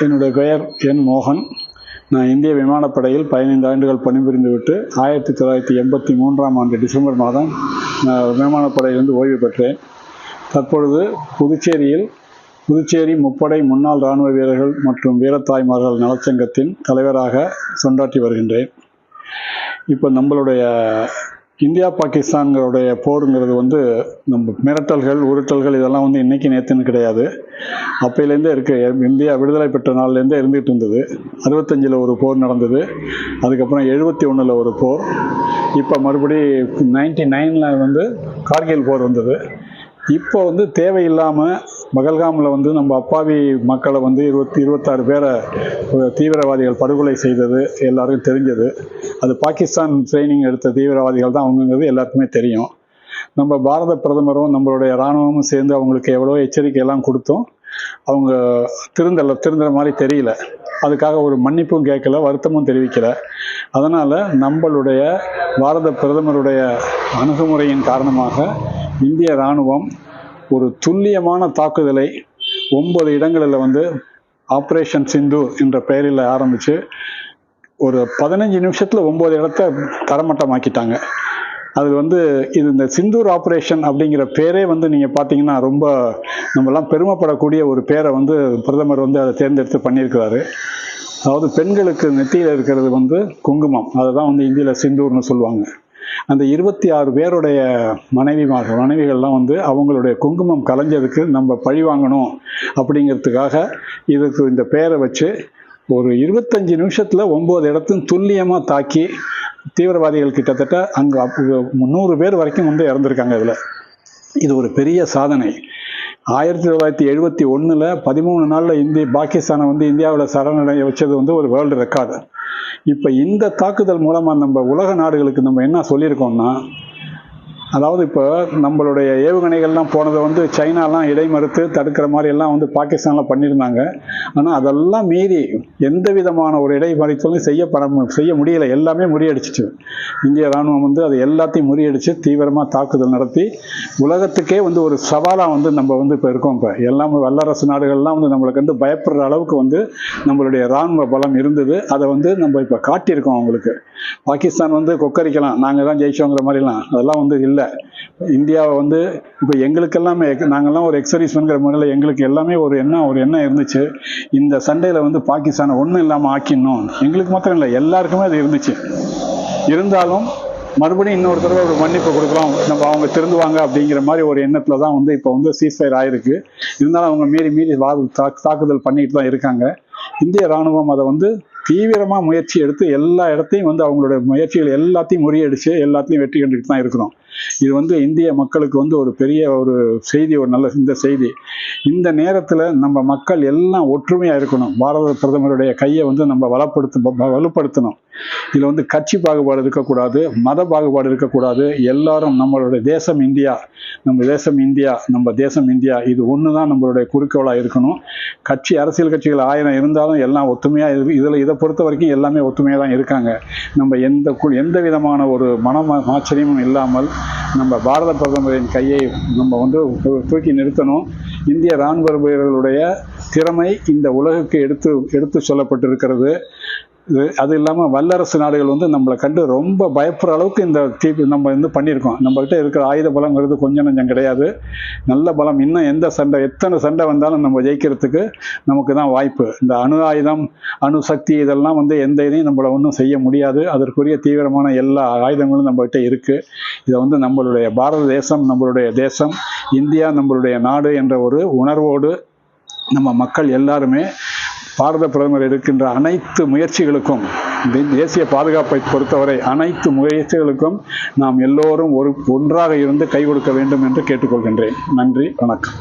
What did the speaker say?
என்னுடைய பெயர் என் மோகன். நான் இந்திய விமானப்படையில் 15 ஆண்டுகள் பணிபுரிந்துவிட்டு 1983ஆம் ஆண்டு டிசம்பர் மாதம் விமானப்படையிலிருந்து ஓய்வு பெற்றேன். தற்பொழுது புதுச்சேரி முப்படை முன்னாள் இராணுவ வீரர்கள் மற்றும் வீரத்தாய்மார்கள் நலச்சங்கத்தின் தலைவராக தொண்டாற்றி வருகின்றேன். இப்போ நம்மளுடைய இந்தியா பாகிஸ்தான்களுடைய போருங்கிறது நம்ம மிரட்டல்கள் உருட்டல்கள் இதெல்லாம் இன்னைக்கு நேற்றுன்னு கிடையாது. அப்பையிலேருந்தே இருக்குது. இந்தியா விடுதலை பெற்ற நாள்லேருந்தே இருந்துகிட்டு இருந்தது. 65 ஒரு போர் நடந்தது. அதுக்கப்புறம் 71 ஒரு போர். இப்போ மறுபடி 99 கார்கில் போர் வந்தது. இப்போ தேவையில்லாமல் பகல்காமில் நம்ம அப்பாவி மக்களை 26 பேரை தீவிரவாதிகள் படுகொலை செய்தது எல்லாருக்கும் தெரிஞ்சது. அது பாகிஸ்தான் ட்ரைனிங் எடுத்த தீவிரவாதிகள் தான் அவங்கங்கிறது எல்லாருக்குமே தெரியும். நம்ம பாரத பிரதமரும் நம்மளுடைய இராணுவமும் சேர்ந்து அவங்களுக்கு எவ்வளோ எச்சரிக்கையெல்லாம் கொடுத்தோம். அவங்க திருந்துற மாதிரி தெரியல. அதுக்காக ஒரு மன்னிப்பும் கேட்கல, வருத்தமும் தெரிவிக்கல. அதனால் நம்மளுடைய பாரத பிரதமருடைய அணுகுமுறையின் காரணமாக இந்திய இராணுவம் ஒரு துல்லியமான தாக்குதலை 9 இடங்களில் ஆப்ரேஷன் சிந்தூர் என்ற பெயரில் ஆரம்பித்து ஒரு 15 நிமிஷத்தில் 9 இடத்த தரமட்டமாக்கிட்டாங்க. அது இது இந்த சிந்தூர் ஆப்ரேஷன் அப்படிங்கிற பேரே நீங்கள் பார்த்தீங்கன்னா ரொம்ப நம்மலாம் பெருமைப்படக்கூடிய ஒரு பேரை பிரதமர் அதை தேர்ந்தெடுத்து பண்ணியிருக்கிறாரு. அதாவது பெண்களுக்கு நெத்தியில் இருக்கிறது குங்குமம், அதை தான் இந்தியில் சிந்தூர்னு சொல்லுவாங்க. அந்த 26 பேருடைய மனைவிகள்லாம் அவங்களுடைய குங்குமம் கலைஞ்சதுக்கு நம்ம பழி வாங்கணும் அப்படிங்கிறதுக்காக இதுக்கு இந்த பேரை வச்சு ஒரு 25 நிமிஷத்தில் 9 இடத்தையும் துல்லியமாக தாக்கி தீவிரவாதிகள் கிட்டத்தட்ட அங்கே 100 பேர் வரைக்கும் இறந்துருக்காங்க. இது ஒரு பெரிய சாதனை. 1971 13 நாளில் பாகிஸ்தானை இந்தியாவில் சரணடைய வச்சது ஒரு வேர்ல்டு ரெக்கார்டு. இப்போ இந்த தாக்குதல் மூலமாக நம்ம உலக நாடுகளுக்கு நம்ம என்ன சொல்லியிருக்கோம்னா, அதாவது இப்போ நம்மளுடைய ஏவுகணைகள்லாம் போனதை சைனாலாம் இடைமறுத்து தடுக்கிற மாதிரி எல்லாம் பாகிஸ்தானில் பண்ணியிருந்தாங்க. ஆனால் அதெல்லாம் மீறி எந்த விதமான ஒரு இடைமறித்தலும் செய்ய முடியலை. எல்லாமே முறியடிச்சிச்சு. இந்திய இராணுவம் அது எல்லாத்தையும் முறியடித்து தீவிரமாக தாக்குதல் நடத்தி உலகத்துக்கே ஒரு சவாலாக நம்ம இப்போ இருக்கோம். இப்போ எல்லாமே வல்லரசு நாடுகள்லாம் நம்மளை கண்டு பயப்படுற அளவுக்கு நம்மளுடைய இராணுவ பலம் இருந்தது. அதை நம்ம இப்போ காட்டியிருக்கோம் அவங்களுக்கு. பாகிஸ்தான் கொக்கரிக்கலாம், நாங்கள் தான் ஜெயிச்சோங்கிற மாதிரிலாம் அதெல்லாம் இல்லை. இந்தியாவை இப்போ எங்களுக்கெல்லாமே நாங்கள்லாம் ஒரு எக்ஸர்வீஸ்மேன்கிற முறையில் எங்களுக்கு எல்லாமே ஒரு எண்ணம் இருந்துச்சு. இந்த சண்டையில் பாகிஸ்தானை ஒன்றும் இல்லாமல் ஆக்கிடணும். எங்களுக்கு மாத்திரம் இல்லை, எல்லாருக்குமே அது இருந்துச்சு. இருந்தாலும் மறுபடியும் இன்னொரு தடவை ஒரு மன்னிப்பு கொடுக்குறோம், நம்ம அவங்க திருந்துவாங்க அப்படிங்கிற மாதிரி ஒரு எண்ணத்தில் தான் இப்போ சீஸ்ஃபயர் ஆயிருக்கு. இருந்தாலும் அவங்க மீறி தாக்குதல் பண்ணிட்டு தான் இருக்காங்க. இந்திய இராணுவம் அதை தீவிரமாக முயற்சி எடுத்து எல்லா இடத்தையும் அவங்களுடைய முயற்சிகள் எல்லாத்தையும் முறியடிச்சு எல்லாத்தையும் வெற்றி கண்டுட்டு தான் இருக்கிறோம். இது இந்திய மக்களுக்கு ஒரு பெரிய ஒரு செய்தி, ஒரு நல்ல இந்த செய்தி. இந்த நேரத்தில் நம்ம மக்கள் எல்லாம் ஒற்றுமையாக இருக்கணும். பாரத பிரதமருடைய கையை நம்ம வலுப்படுத்தணும். இதில் கட்சி பாகுபாடு இருக்கக்கூடாது, மத பாகுபாடு இருக்கக்கூடாது. எல்லாரும் நம்மளுடைய தேசம் இந்தியா, நம்ம தேசம் இந்தியா இது ஒன்று தான் நம்மளுடைய குறிக்கோளாக இருக்கணும். அரசியல் கட்சிகள் 1000 இருந்தாலும் எல்லாம் ஒத்துமையாக இதை பொறுத்த வரைக்கும் எல்லாமே ஒத்துமையாக தான் இருக்காங்க. நம்ம எந்த விதமான ஒரு ஆச்சரியமும் இல்லாமல் நம்ம பாரத பிரதமரின் கையை நம்ம தூக்கி நிறுத்தணும். இந்திய இராணுவ வீரர்களுடைய திறமை இந்த உலகுக்கு எடுத்து சொல்லப்பட்டிருக்கிறது. அது இல்லாமல் வல்லரசு நாடுகள் நம்மளை கண்டு ரொம்ப பயப்படுற அளவுக்கு இந்த நம்ம பண்ணியிருக்கோம். நம்மகிட்ட இருக்கிற ஆயுத பலங்கிறது கொஞ்சம் நஞ்சம் கிடையாது, நல்ல பலம். இன்னும் எத்தனை சண்டை வந்தாலும் நம்ம ஜெயிக்கிறதுக்கு நமக்கு தான் வாய்ப்பு. இந்த அணு ஆயுதம், அணு சக்தி இதெல்லாம் எந்த இதையும் நம்மளை ஒன்றும் செய்ய முடியாது. அதற்குரிய தீவிரமான எல்லா ஆயுதங்களும் நம்மகிட்ட இருக்குது. இதை நம்மளுடைய பாரத தேசம், நம்மளுடைய தேசம் இந்தியா, நம்மளுடைய நாடு என்ற ஒரு உணர்வோடு நம்ம மக்கள் எல்லாருமே பாரத பிரதமர் எடுக்கின்ற அனைத்து முயற்சிகளுக்கும், தேசிய பாதுகாப்பை பொறுத்தவரை அனைத்து முயற்சிகளுக்கும் நாம் எல்லோரும் ஒன்றாக இருந்து கை கொடுக்க வேண்டும் என்று கேட்டுக்கொள்கின்றேன். நன்றி, வணக்கம்.